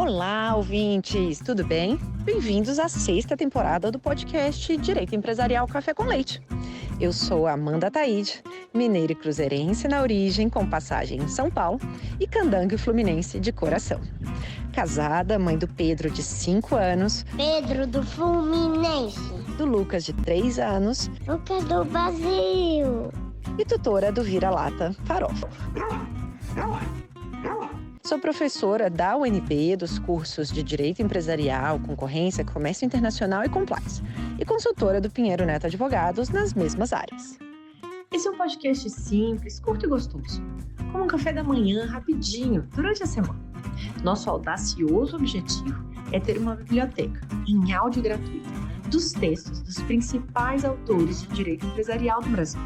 Olá, ouvintes! Tudo bem? Bem-vindos à sexta temporada do podcast Direito Empresarial Café com Leite. Eu sou Amanda Taide, mineira e cruzeirense na origem, com passagem em São Paulo, e candango e fluminense de coração. Casada, mãe do Pedro, de 5 anos. Pedro do Fluminense. Do Lucas, de 3 anos. Lucas do Brasil. E tutora do Vira-Lata Farofa. Sou professora da UNB dos cursos de Direito Empresarial, Concorrência, Comércio Internacional e Compliance. E consultora do Pinheiro Neto Advogados nas mesmas áreas. Esse é um podcast simples, curto e gostoso. Como um café da manhã, rapidinho, durante a semana. Nosso audacioso objetivo é ter uma biblioteca, em áudio gratuito, dos textos dos principais autores de direito empresarial do Brasil,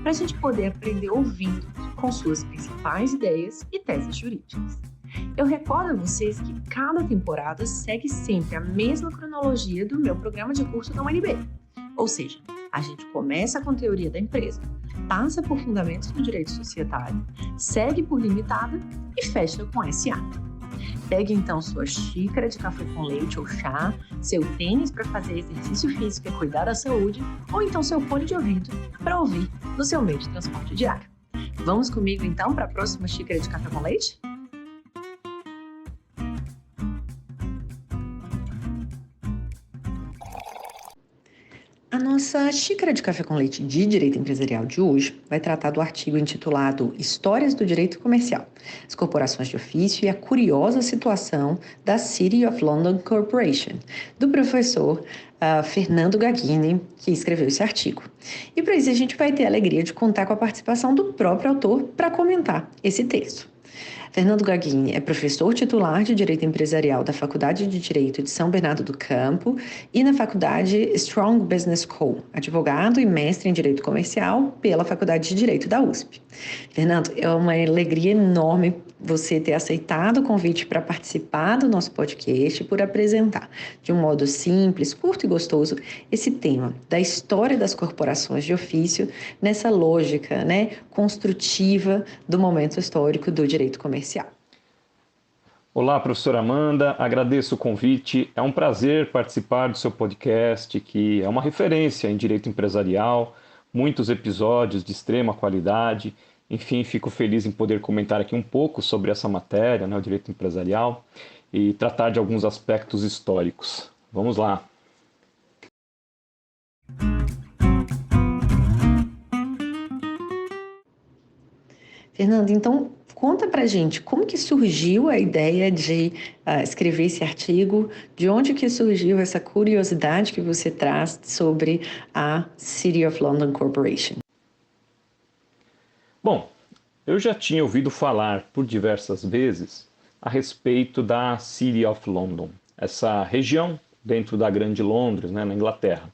para a gente poder aprender ouvindo com suas principais ideias e teses jurídicas. Eu recordo a vocês que cada temporada segue sempre a mesma cronologia do meu programa de curso da UNB. Ou seja, a gente começa com teoria da empresa, passa por fundamentos do direito societário, segue por limitada e fecha com SA. Pegue então sua xícara de café com leite ou chá, seu tênis para fazer exercício físico e cuidar da saúde, ou então seu fone de ouvido para ouvir no seu meio de transporte diário. Vamos comigo então para a próxima xícara de café com leite? A nossa xícara de café com leite de direito empresarial de hoje vai tratar do artigo intitulado Histórias do Direito Comercial, as corporações de ofício e a curiosa situação da City of London Corporation, do professor Fernando Gaghini, que escreveu esse artigo. E para isso a gente vai ter a alegria de contar com a participação do próprio autor para comentar esse texto. Fernando Gaghini é professor titular de Direito Empresarial da Faculdade de Direito de São Bernardo do Campo e na Faculdade Strong Business School, advogado e mestre em Direito Comercial pela Faculdade de Direito da USP. Fernando, é uma alegria enorme você ter aceitado o convite para participar do nosso podcast e por apresentar, de um modo simples, curto e gostoso, esse tema da história das corporações de ofício nessa lógica, construtiva do momento histórico do direito comercial. Olá, professora Amanda, agradeço o convite. É um prazer participar do seu podcast, que é uma referência em direito empresarial, muitos episódios de extrema qualidade. Enfim, fico feliz em poder comentar aqui um pouco sobre essa matéria, o direito empresarial, e tratar de alguns aspectos históricos. Vamos lá! Fernando, então conta pra gente como que surgiu a ideia de escrever esse artigo, de onde que surgiu essa curiosidade que você traz sobre a City of London Corporation. Bom, eu já tinha ouvido falar por diversas vezes a respeito da City of London, essa região dentro da Grande Londres, na Inglaterra.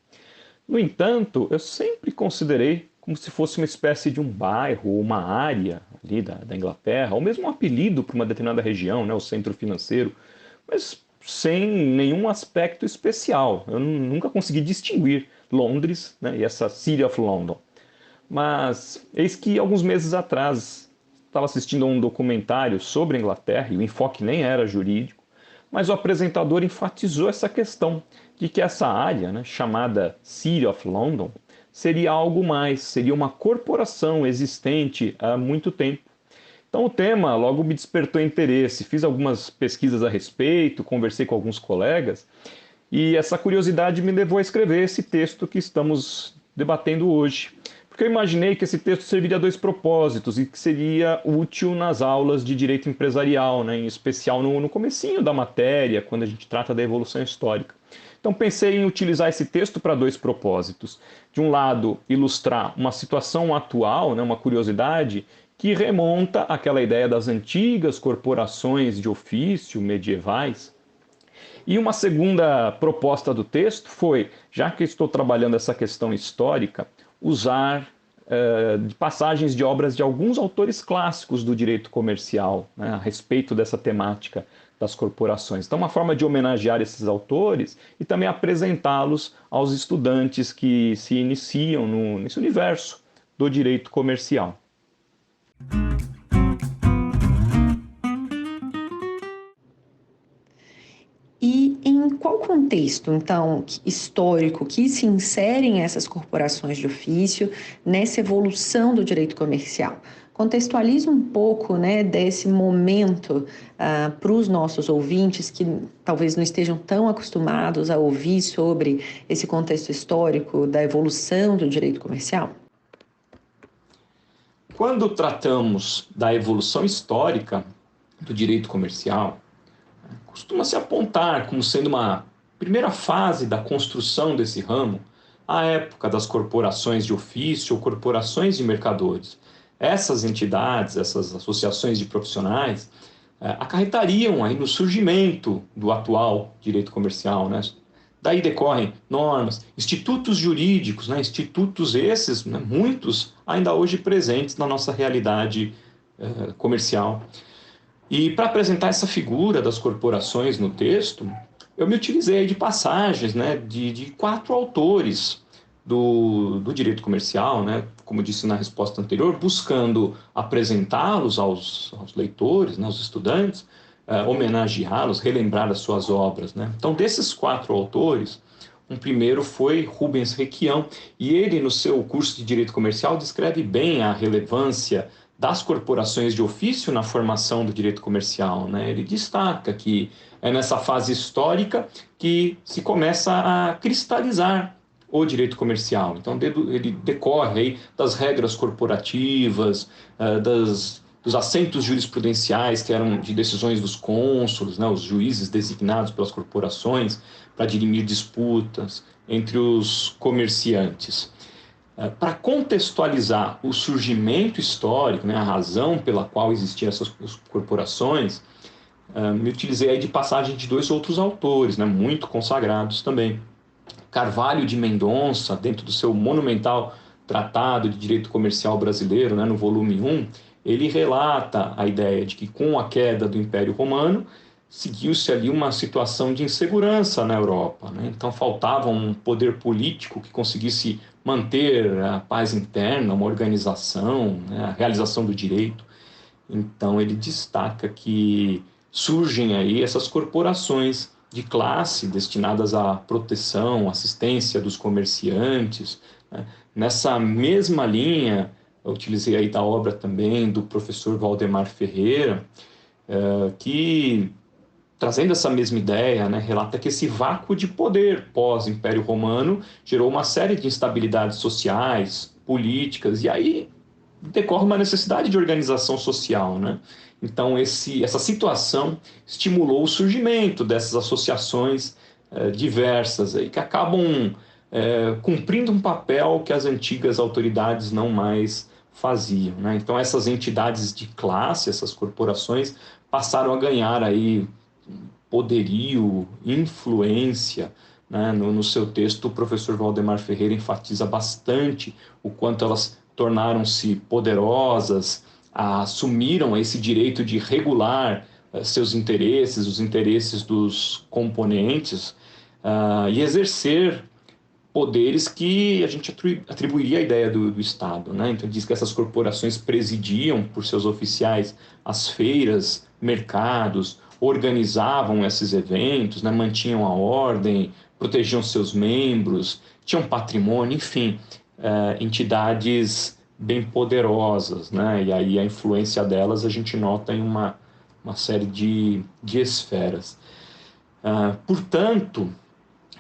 No entanto, eu sempre considerei como se fosse uma espécie de um bairro, uma área ali da Inglaterra, ou mesmo um apelido para uma determinada região, o centro financeiro, mas sem nenhum aspecto especial. Eu nunca consegui distinguir Londres e essa City of London. Mas eis que alguns meses atrás estava assistindo a um documentário sobre a Inglaterra, e o enfoque nem era jurídico, mas o apresentador enfatizou essa questão de que essa área, chamada City of London, seria algo mais, seria uma corporação existente há muito tempo. Então o tema logo me despertou interesse, fiz algumas pesquisas a respeito, conversei com alguns colegas, e essa curiosidade me levou a escrever esse texto que estamos debatendo hoje. Porque eu imaginei que esse texto serviria a dois propósitos e que seria útil nas aulas de direito empresarial, em especial no comecinho da matéria, quando a gente trata da evolução histórica. Então pensei em utilizar esse texto para dois propósitos. De um lado, ilustrar uma situação atual, uma curiosidade, que remonta àquela ideia das antigas corporações de ofício medievais. E uma segunda proposta do texto foi, já que estou trabalhando essa questão histórica, usar passagens de obras de alguns autores clássicos do direito comercial, a respeito dessa temática das corporações. Então, uma forma de homenagear esses autores e também apresentá-los aos estudantes que se iniciam nesse universo do direito comercial. contexto, então, histórico que se inserem essas corporações de ofício nessa evolução do direito comercial? Contextualiza um pouco, né, desse momento para os nossos ouvintes que talvez não estejam tão acostumados a ouvir sobre esse contexto histórico da evolução do direito comercial. Quando tratamos da evolução histórica do direito comercial, costuma-se apontar como sendo uma primeira fase da construção desse ramo a época das corporações de ofício ou corporações de mercadores. Essas entidades, essas associações de profissionais, acarretariam aí no surgimento do atual direito comercial, né? Daí decorrem normas, institutos jurídicos, né? Institutos esses, né? Muitos ainda hoje presentes na nossa realidade comercial. E para apresentar essa figura das corporações no texto, eu me utilizei de passagens, né? de 4 autores do direito comercial, né? Como disse na resposta anterior, buscando apresentá-los aos leitores, né? Aos estudantes, homenageá-los, relembrar as suas obras, né? Então, desses 4 autores, um primeiro foi Rubens Requião, e ele, no seu curso de Direito Comercial, descreve bem a relevância das corporações de ofício na formação do direito comercial, né? Ele destaca que é nessa fase histórica que se começa a cristalizar o direito comercial. Então, ele decorre aí das regras corporativas, dos assentos jurisprudenciais que eram de decisões dos cônsules, né, os juízes designados pelas corporações para dirimir disputas entre os comerciantes. Para contextualizar o surgimento histórico, né, a razão pela qual existiam essas corporações, me utilizei aí de passagem de 2 outros autores, né, muito consagrados também. Carvalho de Mendonça, dentro do seu monumental Tratado de Direito Comercial Brasileiro, né, no volume 1, ele relata a ideia de que com a queda do Império Romano, seguiu-se ali uma situação de insegurança na Europa, né? Então faltava um poder político que conseguisse manter a paz interna, uma organização, né, a realização do direito. Então ele destaca que surgem aí essas corporações de classe destinadas à proteção, assistência dos comerciantes, né? Nessa mesma linha, eu utilizei aí da obra também do professor Valdemar Ferreira, que, trazendo essa mesma ideia, né, relata que esse vácuo de poder pós-Império Romano gerou uma série de instabilidades sociais, políticas, e aí decorre uma necessidade de organização social, né? Então, essa situação estimulou o surgimento dessas associações diversas aí, que acabam cumprindo um papel que as antigas autoridades não mais faziam, né? Então, essas entidades de classe, essas corporações, passaram a ganhar aí poderio, influência, né? No seu texto, o professor Valdemar Ferreira enfatiza bastante o quanto elas tornaram-se poderosas, assumiram esse direito de regular seus interesses, os interesses dos componentes, e exercer poderes que a gente atribuiria à ideia do Estado, né? Então diz que essas corporações presidiam por seus oficiais as feiras, mercados, organizavam esses eventos, né? Mantinham a ordem, protegiam seus membros, tinham patrimônio, enfim, entidades bem poderosas, né? E aí a influência delas a gente nota em uma série de esferas. Portanto,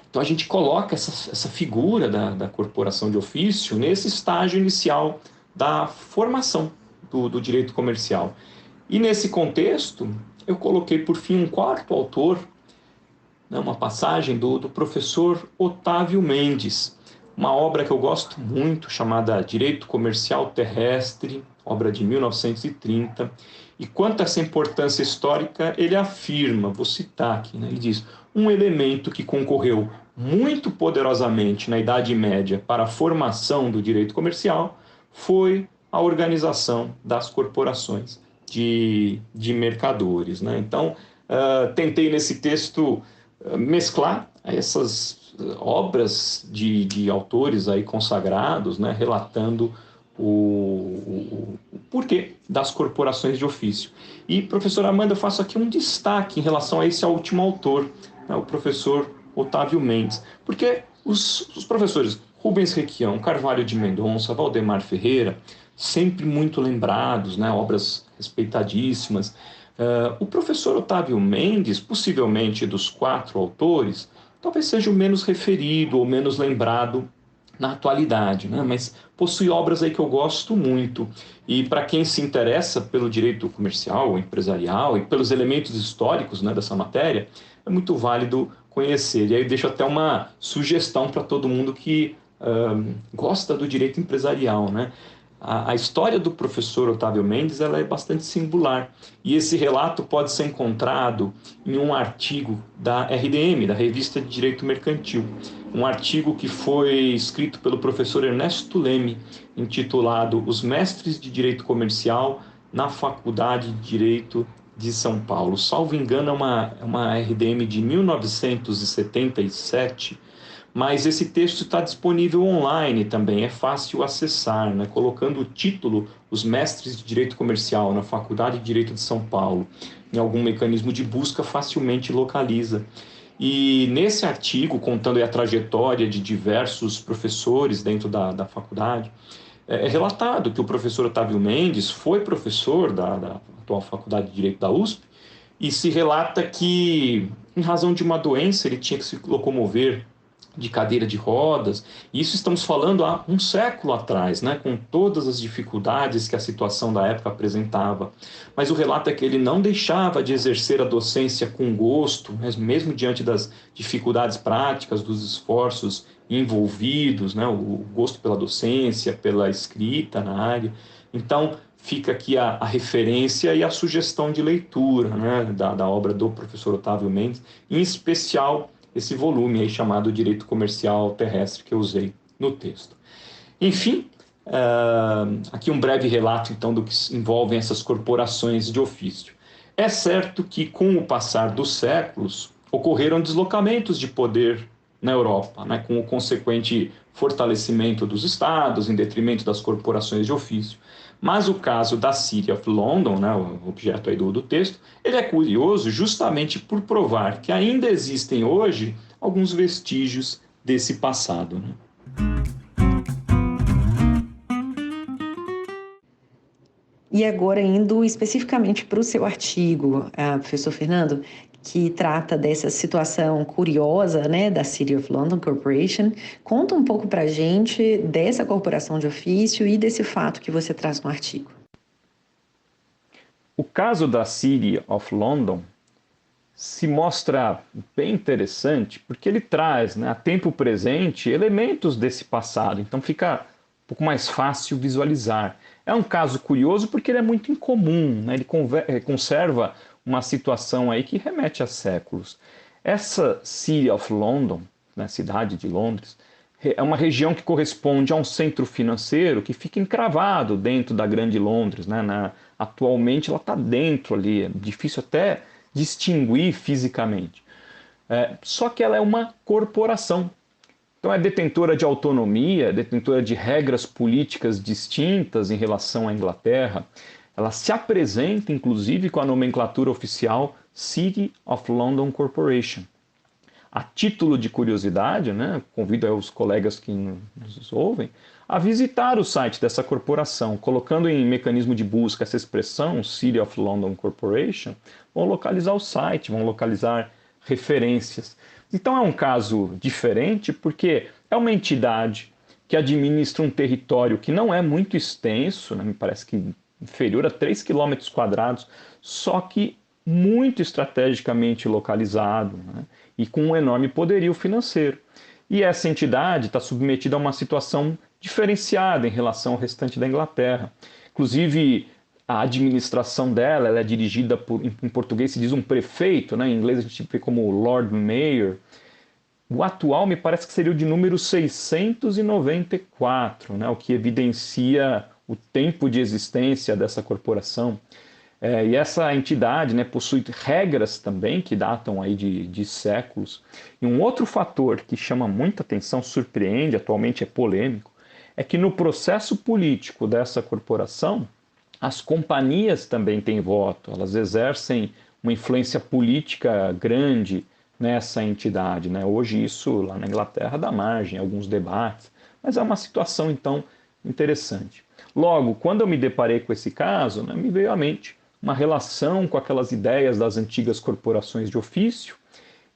então a gente coloca essa figura da corporação de ofício nesse estágio inicial da formação do direito comercial. E nesse contexto, eu coloquei por fim um 4º autor, né, uma passagem do professor Otávio Mendes, uma obra que eu gosto muito, chamada Direito Comercial Terrestre, obra de 1930. E quanto a essa importância histórica, ele afirma, vou citar aqui, né, ele diz: um elemento que concorreu muito poderosamente na Idade Média para a formação do direito comercial foi a organização das corporações de mercadores, né? Então, tentei nesse texto mesclar essas obras de autores aí consagrados, né, relatando o porquê das corporações de ofício. E, professora Amanda, eu faço aqui um destaque em relação a esse último autor, né, o professor Otávio Mendes, porque os professores Rubens Requião, Carvalho de Mendonça, Valdemar Ferreira, sempre muito lembrados, né, obras respeitadíssimas. O professor Otávio Mendes, possivelmente dos 4 autores, talvez seja o menos referido ou menos lembrado na atualidade, né? Mas possui obras aí que eu gosto muito. E para quem se interessa pelo direito comercial, empresarial e pelos elementos históricos, né, dessa matéria, é muito válido conhecer. E aí deixo até uma sugestão para todo mundo que gosta do direito empresarial, né? A história do professor Otávio Mendes ela é bastante singular e esse relato pode ser encontrado em um artigo da RDM, da Revista de Direito Mercantil, um artigo que foi escrito pelo professor Ernesto Leme, intitulado Os Mestres de Direito Comercial na Faculdade de Direito de São Paulo. Salvo engano, é uma RDM de 1977, mas esse texto está disponível online também, é fácil acessar, né? Colocando o título Os Mestres de Direito Comercial na Faculdade de Direito de São Paulo, em algum mecanismo de busca, facilmente localiza. E nesse artigo, contando a trajetória de diversos professores dentro da faculdade, é relatado que o professor Otávio Mendes foi professor da atual Faculdade de Direito da USP, e se relata que, em razão de uma doença, ele tinha que se locomover de cadeira de rodas, e isso estamos falando há um século atrás, né, com todas as dificuldades que a situação da época apresentava. Mas o relato é que ele não deixava de exercer a docência com gosto, mesmo diante das dificuldades práticas, dos esforços envolvidos, né, o gosto pela docência, pela escrita na área. Então, fica aqui a referência e a sugestão de leitura, né, da obra do professor Otávio Mendes, em especial esse volume aí chamado Direito Comercial Terrestre que eu usei no texto. Enfim, aqui um breve relato então do que envolvem essas corporações de ofício. É certo que com o passar dos séculos ocorreram deslocamentos de poder na Europa, né, com o consequente fortalecimento dos estados em detrimento das corporações de ofício. Mas o caso da City of London, né, o objeto aí do texto, ele é curioso justamente por provar que ainda existem hoje alguns vestígios desse passado, né? E agora, indo especificamente para o seu artigo, professor Fernando, que trata dessa situação curiosa, né, da City of London Corporation. Conta um pouco para a gente dessa corporação de ofício e desse fato que você traz no artigo. O caso da City of London se mostra bem interessante porque ele traz, né, a tempo presente elementos desse passado, então fica um pouco mais fácil visualizar. É um caso curioso porque ele é muito incomum, né? Ele conserva uma situação aí que remete a séculos. Essa City of London, né, cidade de Londres, é uma região que corresponde a um centro financeiro que fica encravado dentro da Grande Londres, né? Atualmente ela está dentro ali, é difícil até distinguir fisicamente. Só que ela é uma corporação. Então é detentora de autonomia, detentora de regras políticas distintas em relação à Inglaterra. Ela se apresenta, inclusive, com a nomenclatura oficial City of London Corporation. A título de curiosidade, né, convido os colegas que nos ouvem a visitar o site dessa corporação, colocando em mecanismo de busca essa expressão City of London Corporation, vão localizar o site, vão localizar referências. Então é um caso diferente porque é uma entidade que administra um território que não é muito extenso, né, me parece que inferior a 3 km², só que muito estrategicamente localizado, né, e com um enorme poderio financeiro. E essa entidade está submetida a uma situação diferenciada em relação ao restante da Inglaterra. Inclusive, a administração dela ela é dirigida por, em português se diz um prefeito, né, em inglês a gente vê como Lord Mayor. O atual me parece que seria o de número 694, né, o que evidencia o tempo de existência dessa corporação. E essa entidade, né, possui regras também que datam aí de séculos. E um outro fator que chama muita atenção, surpreende, atualmente é polêmico, é que no processo político dessa corporação, as companhias também têm voto, elas exercem uma influência política grande nessa entidade, né? Hoje isso lá na Inglaterra dá margem a alguns debates, mas é uma situação então interessante. Logo, quando eu me deparei com esse caso, né, me veio à mente uma relação com aquelas ideias das antigas corporações de ofício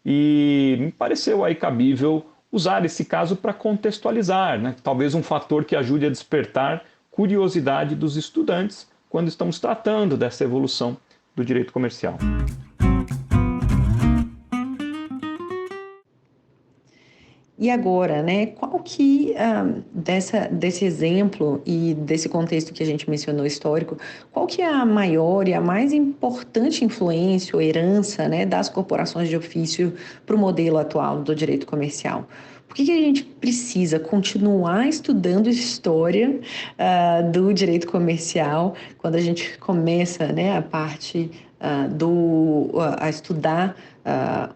e me pareceu aí cabível usar esse caso para contextualizar, né? Talvez um fator que ajude a despertar curiosidade dos estudantes quando estamos tratando dessa evolução do direito comercial. E agora, né, qual que, desse exemplo e desse contexto que a gente mencionou histórico, qual que é a maior e a mais importante influência ou herança, né, das corporações de ofício para o modelo atual do direito comercial? Por que a gente precisa continuar estudando história do direito comercial quando a gente começa, né, a parte a estudar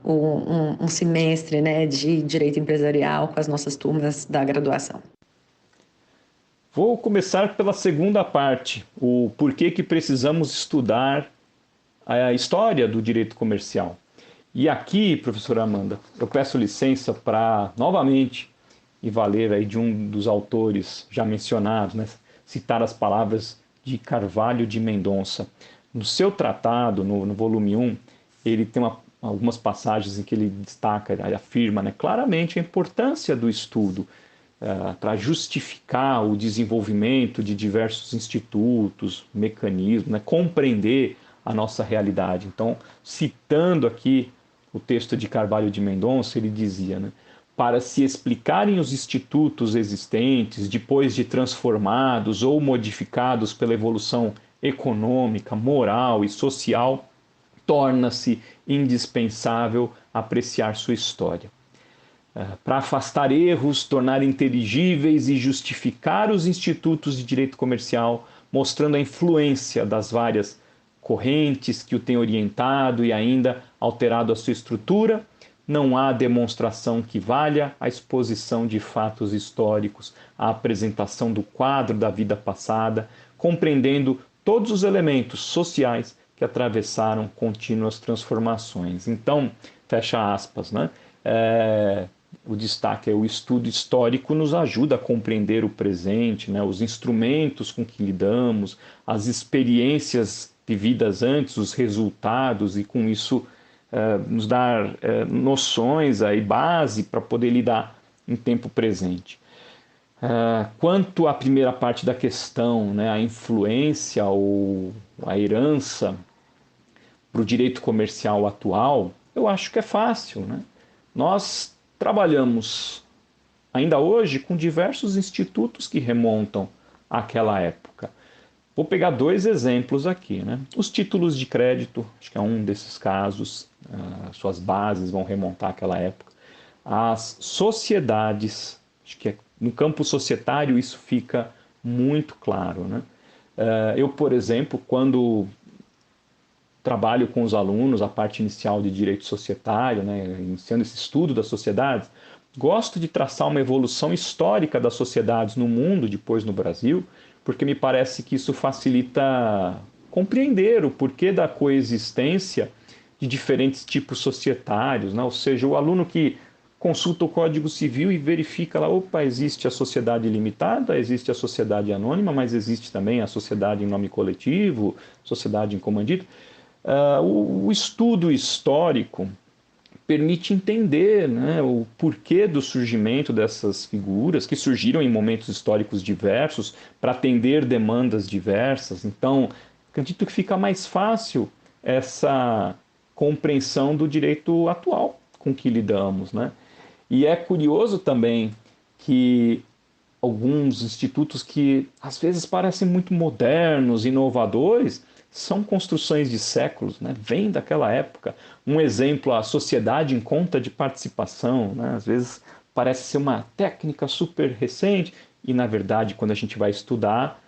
um semestre, né, de direito empresarial com as nossas turmas da graduação? Vou começar pela segunda parte, o porquê que precisamos estudar a história do direito comercial. E aqui, professora Amanda, eu peço licença para, novamente, e valer aí de um dos autores já mencionados, né, citar as palavras de Carvalho de Mendonça. No seu tratado, no volume 1, ele tem algumas passagens em que ele destaca, ele afirma, né, claramente a importância do estudo para justificar o desenvolvimento de diversos institutos, mecanismos, né, compreender a nossa realidade. Então, citando aqui o texto de Carvalho de Mendonça, ele dizia, né, para se explicarem os institutos existentes, depois de transformados ou modificados pela evolução econômica, moral e social, torna-se indispensável apreciar sua história. Para afastar erros, tornar inteligíveis e justificar os institutos de direito comercial, mostrando a influência das várias correntes que o têm orientado e ainda alterado a sua estrutura, não há demonstração que valha a exposição de fatos históricos, a apresentação do quadro da vida passada, compreendendo todos os elementos sociais que atravessaram contínuas transformações. Então, fecha aspas, né? O destaque é o estudo histórico nos ajuda a compreender o presente, né? Os instrumentos com que lidamos, as experiências vividas antes, os resultados, e com isso nos dar noções aí, base para poder lidar em tempo presente. Quanto à primeira parte da questão, né, a influência ou a herança para o direito comercial atual, eu acho que é fácil, né? Nós trabalhamos ainda hoje com diversos institutos que remontam àquela época. Vou pegar dois exemplos aqui, né? Os títulos de crédito, acho que é um desses casos, suas bases vão remontar àquela época. As sociedades, acho que no campo societário isso fica muito claro, né? Eu, por exemplo, quando trabalho com os alunos a parte inicial de direito societário, né, iniciando esse estudo das sociedades, gosto de traçar uma evolução histórica das sociedades no mundo, depois no Brasil, porque me parece que isso facilita compreender o porquê da coexistência de diferentes tipos societários, né? Ou seja, o aluno que consulta o Código Civil e verifica lá, opa, existe a sociedade limitada, existe a sociedade anônima, mas existe também a sociedade em nome coletivo, sociedade em comandito. O estudo histórico permite entender, né, o porquê do surgimento dessas figuras que surgiram em momentos históricos diversos para atender demandas diversas. Então, acredito que fica mais fácil essa compreensão do direito atual com que lidamos, né? E é curioso também que alguns institutos que às vezes parecem muito modernos, inovadores, são construções de séculos, né? Vêm daquela época. Um exemplo, a sociedade em conta de participação, né? Às vezes parece ser uma técnica super recente e, na verdade, quando a gente vai estudar,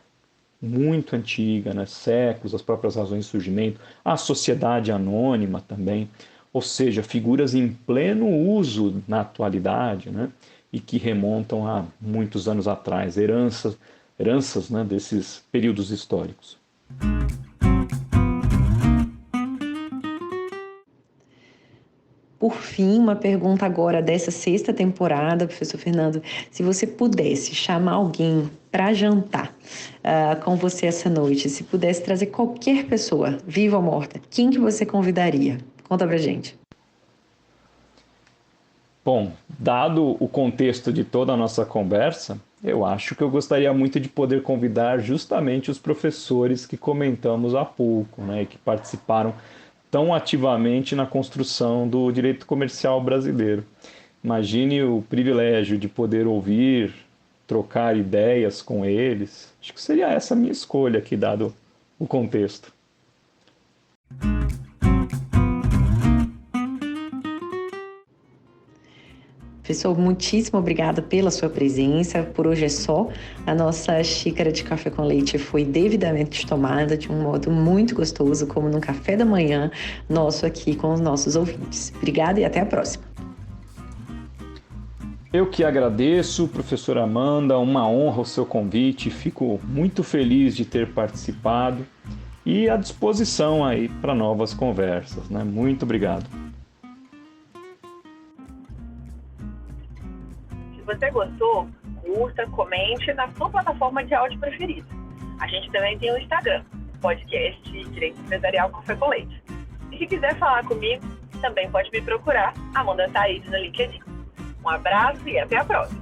muito antiga, né? Séculos, as próprias razões de surgimento, a sociedade anônima também, ou seja, figuras em pleno uso na atualidade, né? E que remontam a muitos anos atrás, heranças, né, desses períodos históricos. Por fim, uma pergunta agora dessa 6ª temporada, professor Fernando, se você pudesse chamar alguém para jantar com você essa noite, se pudesse trazer qualquer pessoa, viva ou morta, quem que você convidaria? Conta pra gente. Bom, dado o contexto de toda a nossa conversa, eu acho que eu gostaria muito de poder convidar justamente os professores que comentamos há pouco, né, e que participaram tão ativamente na construção do direito comercial brasileiro. Imagine o privilégio de poder ouvir, trocar ideias com eles. Acho que seria essa a minha escolha aqui, dado o contexto. Professor, muitíssimo obrigada pela sua presença. Por hoje é só. A nossa xícara de café com leite foi devidamente tomada de um modo muito gostoso, como num café da manhã nosso aqui com os nossos ouvintes. Obrigada e até a próxima. Eu que agradeço, professora Amanda, uma honra o seu convite. Fico muito feliz de ter participado e à disposição aí para novas conversas, né? Muito obrigado. Se você gostou, curta, comente na sua plataforma de áudio preferida. A gente também tem o Instagram, podcast Direito Empresarial Café com Leite. E se quiser falar comigo, também pode me procurar, Amanda Thaís no LinkedIn. Um abraço e até a próxima!